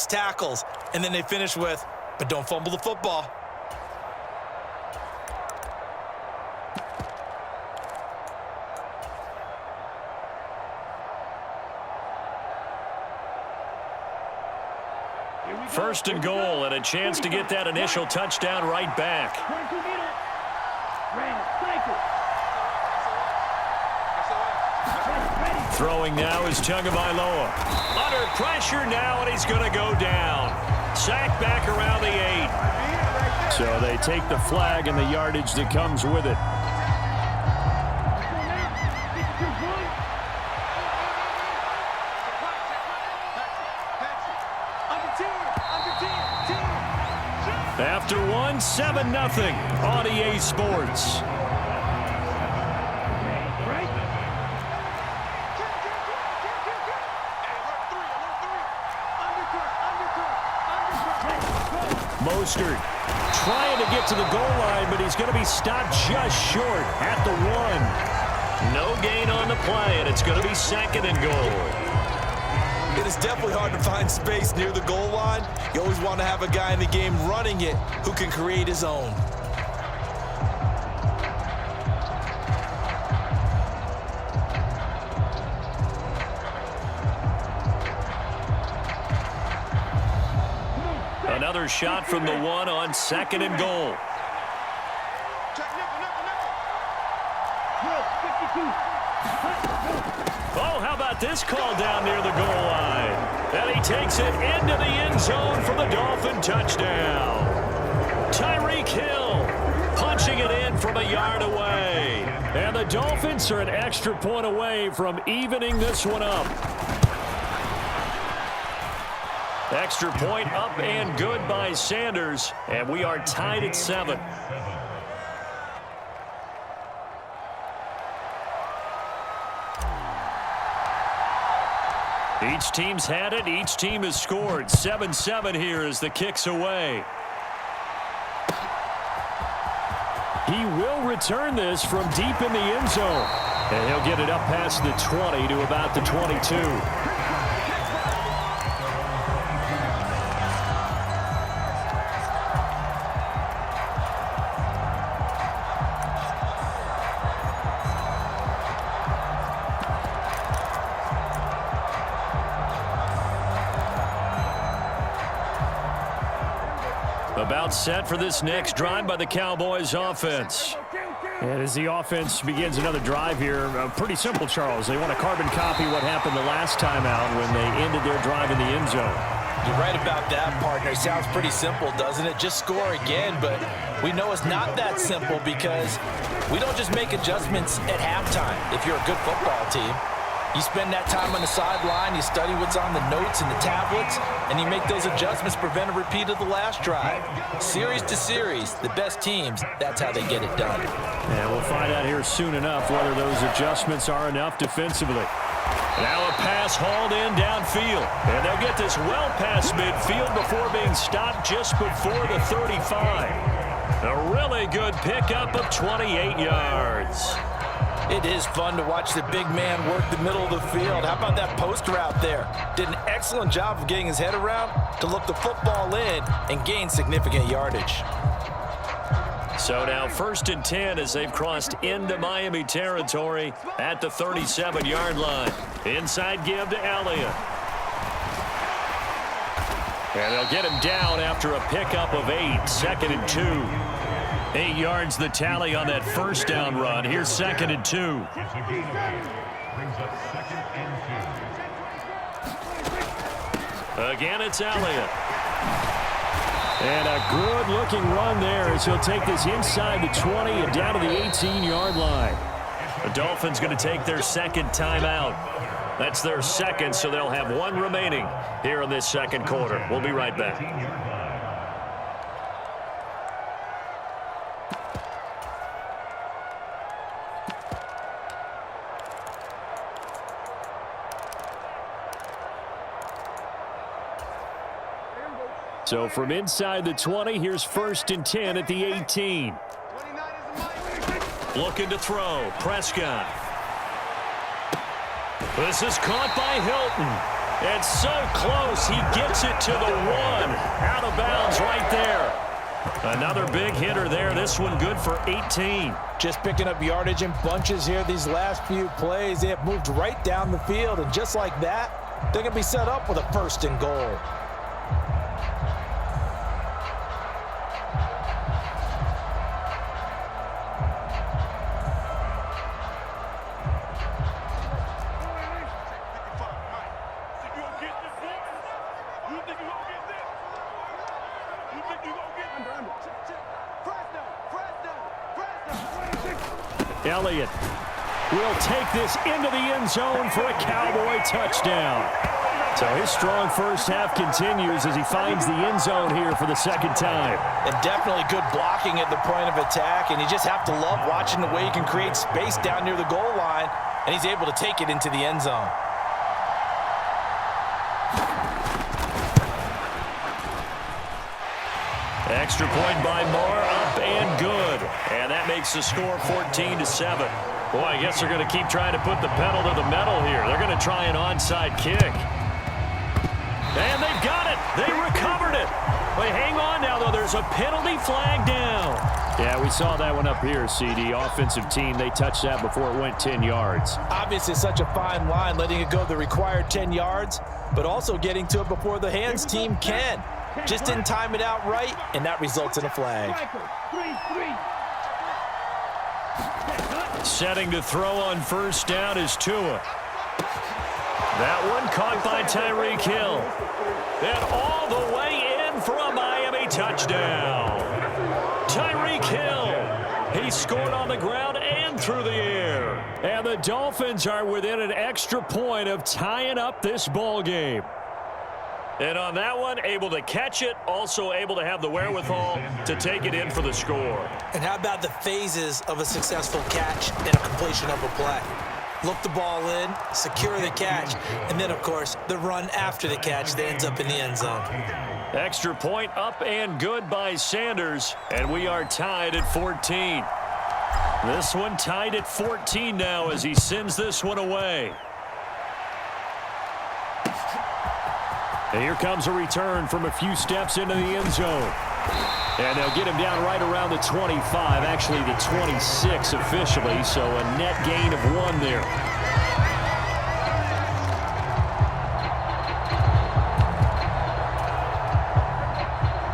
tackles, and then they finish with, but don't fumble the football. First and goal, and a chance to get that initial touchdown right back. Throwing now is Tagovailoa. Under pressure now, and he's going to go down. Sacked back around the 8. So they take the flag and the yardage that comes with it. After one, 7-0 on EA Sports. Mostert trying to get to the goal line, but he's going to be stopped just short at the 1. No gain on the play, and it's going to be second and goal. It is definitely hard to find space near the goal line. You always want to have a guy in the game running it who can create his own. Another shot from the 1 on second and goal. Oh, how about this call down near the goal line? And he takes it into the end zone for the Dolphin touchdown. Tyreek Hill punching it in from a yard away. And the Dolphins are an extra point away from evening this one up. Extra point up and good by Sanders. And we are tied at 7. Each team's had it. Each team has scored. 7-7 here as the kick's away. He will return this from deep in the end zone. And he'll get it up past the 20 to about the 22. About set for this next drive by the Cowboys offense. And as the offense begins another drive here, pretty simple, Charles. They want to carbon copy what happened the last time out when they ended their drive in the end zone. You're right about that, partner. Sounds pretty simple, doesn't it? Just score again, but we know it's not that simple because we don't just make adjustments at halftime if you're a good football team. You spend that time on the sideline, you study what's on the notes and the tablets, and you make those adjustments to prevent a repeat of the last drive. Series to series, the best teams, that's how they get it done. And we'll find out here soon enough whether those adjustments are enough defensively. Now a pass hauled in downfield. And they'll get this well past midfield before being stopped just before the 35. A really good pickup of 28 yards. It is fun to watch the big man work the middle of the field. How about that post route there? Did an excellent job of getting his head around to look the football in and gain significant yardage. So now 1st and 10 as they've crossed into Miami territory at the 37-yard line. Inside give to Elliott. And they'll get him down after a pickup of 8. 2nd and 2. 8 yards the tally on that first down run. Here's 2nd and 2. Again, it's Elliott. And a good-looking run there as he'll take this inside the 20 and down to the 18-yard line. The Dolphins going to take their second timeout. That's their second, so they'll have one remaining here in this second quarter. We'll be right back. So from inside the 20, here's 1st and 10 at the 18. Looking to throw. Prescott. This is caught by Hilton. And so close, he gets it to the 1. Out of bounds right there. Another big hitter there. This one good for 18. Just picking up yardage in bunches here these last few plays. They have moved right down the field, and just like that, they're going to be set up with a 1st and goal. Elliott will take this into the end zone for a Cowboy touchdown. So his strong first half continues as he finds the end zone here for the 2nd time. And definitely good blocking at the point of attack, and you just have to love watching the way he can create space down near the goal line, and he's able to take it into the end zone. Extra point by Moore, up and good. And that makes the score 14-7. Boy, I guess they're going to keep trying to put the pedal to the metal here. They're going to try an onside kick. And they've got it. They recovered it. But hang on now, though. There's a penalty flag down. Yeah, we saw that one up here, CD. Offensive team, they touched that before it went 10 yards. Obviously, such a fine line, letting it go the required 10 yards, but also getting to it before the hands team can. Just didn't time it out right, and that results in a flag. Setting to throw on 1st down is Tua. That one caught by Tyreek Hill. And all the way in for a Miami touchdown. Tyreek Hill. He scored on the ground and through the air. And the Dolphins are within an extra point of tying up this ball game. And on that one, able to catch it, also able to have the wherewithal to take it in for the score. And how about the phases of a successful catch and a completion of a play? Look the ball in, secure the catch, and then, of course, the run after the catch that ends up in the end zone. Extra point up and good by Sanders, and we are tied at 14. This one tied at 14 now as he sends this one away. And here comes a return from a few steps into the end zone. And they'll get him down right around the 25, actually the 26 officially, so a net gain of 1 there.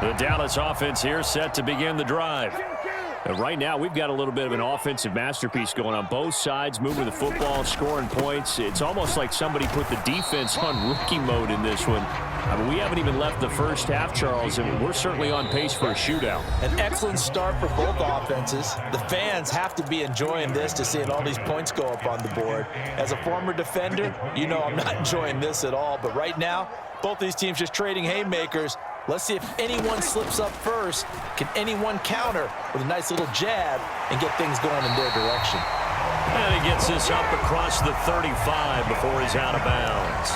The Dallas offense here set to begin the drive. And right now, we've got a little bit of an offensive masterpiece going on both sides, moving the football, scoring points. It's almost like somebody put the defense on rookie mode in this one. I mean, we haven't even left the first half, Charles, and we're certainly on pace for a shootout. An excellent start for both offenses. The fans have to be enjoying this to seeing all these points go up on the board. As a former defender, you know I'm not enjoying this at all, but right now, both these teams just trading haymakers. Let's see if anyone slips up first. Can anyone counter with a nice little jab and get things going in their direction? And he gets this up across the 35 before he's out of bounds.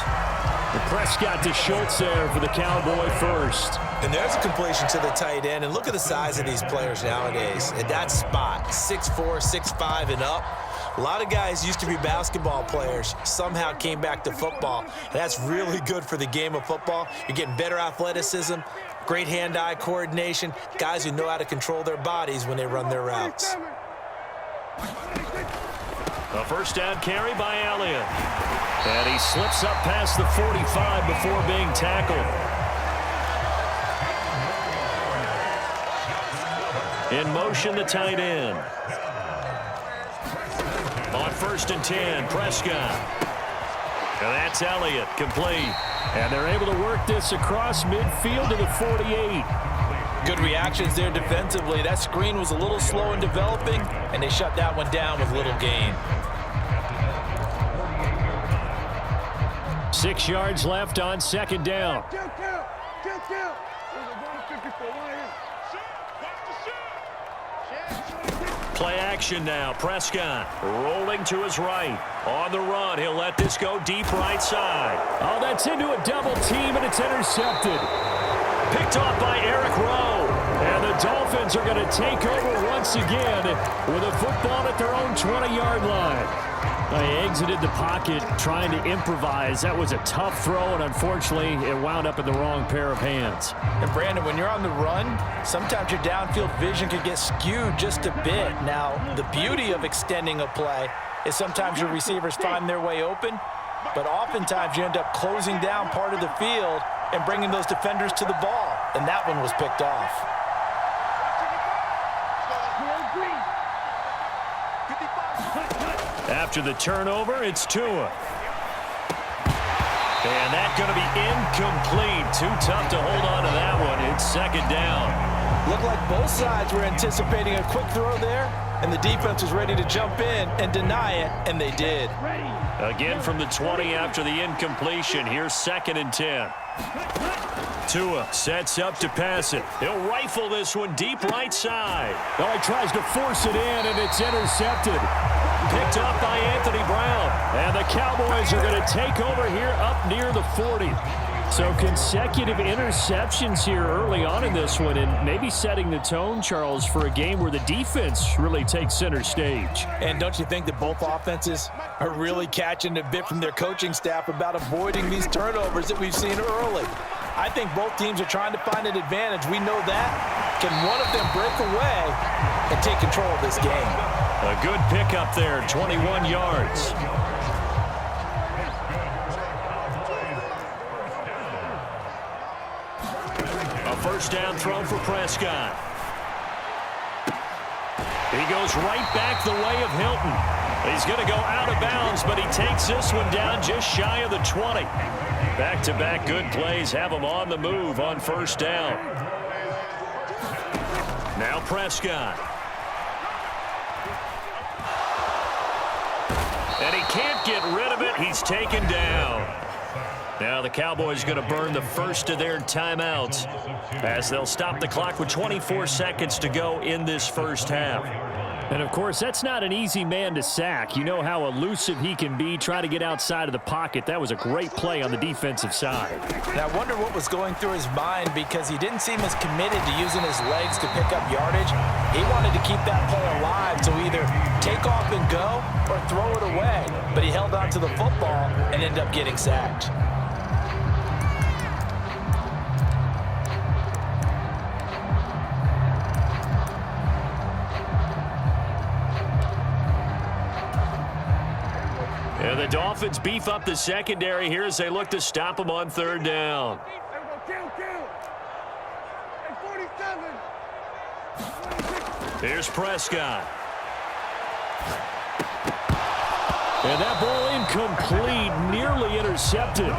The Prescott to Schultz there for the Cowboy first. And there's a completion to the tight end. And look at the size of these players nowadays. At that spot, 6'4", 6'5", and up. A lot of guys used to be basketball players, somehow came back to football. That's really good for the game of football. You're getting better athleticism, great hand-eye coordination, guys who know how to control their bodies when they run their routes. A first down carry by Elliott. And he slips up past the 45 before being tackled. In motion, the tight end. On 1st and 10, Prescott. And that's Elliott, complete. And they're able to work this across midfield to the 48. Good reactions there defensively. That screen was a little slow in developing, and they shut that one down with little gain. 6 yards left on 2nd down. Play action now. Prescott rolling to his right. On the run, he'll let this go deep right side. Oh, that's into a double team, and it's intercepted. Picked off by Eric Rowe. And the Dolphins are going to take over once again with a football at their own 20-yard line. They exited the pocket trying to improvise. That was a tough throw, and unfortunately, it wound up in the wrong pair of hands. And Brandon, when you're on the run, sometimes your downfield vision can get skewed just a bit. Now, the beauty of extending a play is sometimes your receivers find their way open, but oftentimes you end up closing down part of the field and bringing those defenders to the ball, and that one was picked off. After the turnover, it's Tua. And that's going to be incomplete. Too tough to hold on to that one. It's second down. Looked like both sides were anticipating a quick throw there, and the defense was ready to jump in and deny it, and they did. Again from the 20 after the incompletion. Here's 2nd and 10. Tua sets up to pass it. He'll rifle this one deep right side. Oh, he tries to force it in, and it's intercepted. Picked up by Anthony Brown. And the Cowboys are going to take over here up near the 40. So consecutive interceptions here early on in this one, and maybe setting the tone, Charles, for a game where the defense really takes center stage. And don't you think that both offenses are really catching a bit from their coaching staff about avoiding these turnovers that we've seen early? I think both teams are trying to find an advantage. We know that. Can one of them break away and take control of this game? A good pickup there, 21 yards. A first down throw for Prescott. He goes right back the way of Hilton. He's going to go out of bounds, but he takes this one down just shy of the 20. Back-to-back good plays have him on the move on first down. Now Prescott. And he can't get rid of it. He's taken down. Now the Cowboys going to burn the first of their timeouts as they'll stop the clock with 24 seconds to go in this first half. And, of course, that's not an easy man to sack. You know how elusive he can be, try to get outside of the pocket. That was a great play on the defensive side. And I wonder what was going through his mind, because he didn't seem as committed to using his legs to pick up yardage. He wanted to keep that play alive to either take off and go or throw it away. But he held on to the football and ended up getting sacked. And the Dolphins beef up the secondary here as they look to stop him on third down. Here's Prescott. And that ball incomplete, nearly intercepted.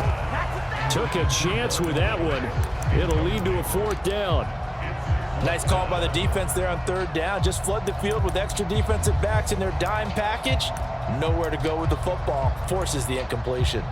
Took a chance with that one. It'll lead to a fourth down. Nice call by the defense there on third down. Just flood the field with extra defensive backs in their dime package. Nowhere to go with the football. Forces the incompletion.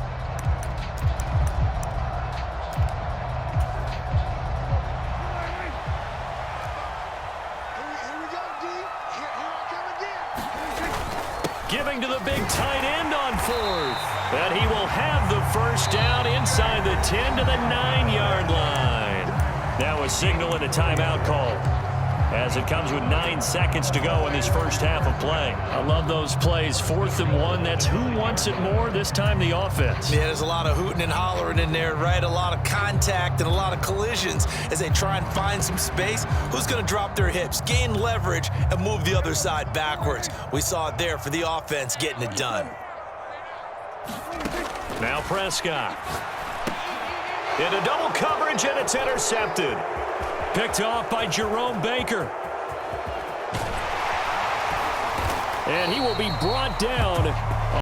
Giving to the big tight end on fourth. And he will have the first down inside the 10 to the 9-yard line. Now a signal and a timeout call, as it comes with 9 seconds to go in this first half of play. I love those plays. 4th and 1. That's who wants it more, this time the offense. Yeah, there's a lot of hooting and hollering in there, right? A lot of contact and a lot of collisions as they try and find some space. Who's going to drop their hips, gain leverage, and move the other side backwards? We saw it there for the offense getting it done. Now Prescott. Into double coverage, and it's intercepted. Picked off by Jerome Baker. And he will be brought down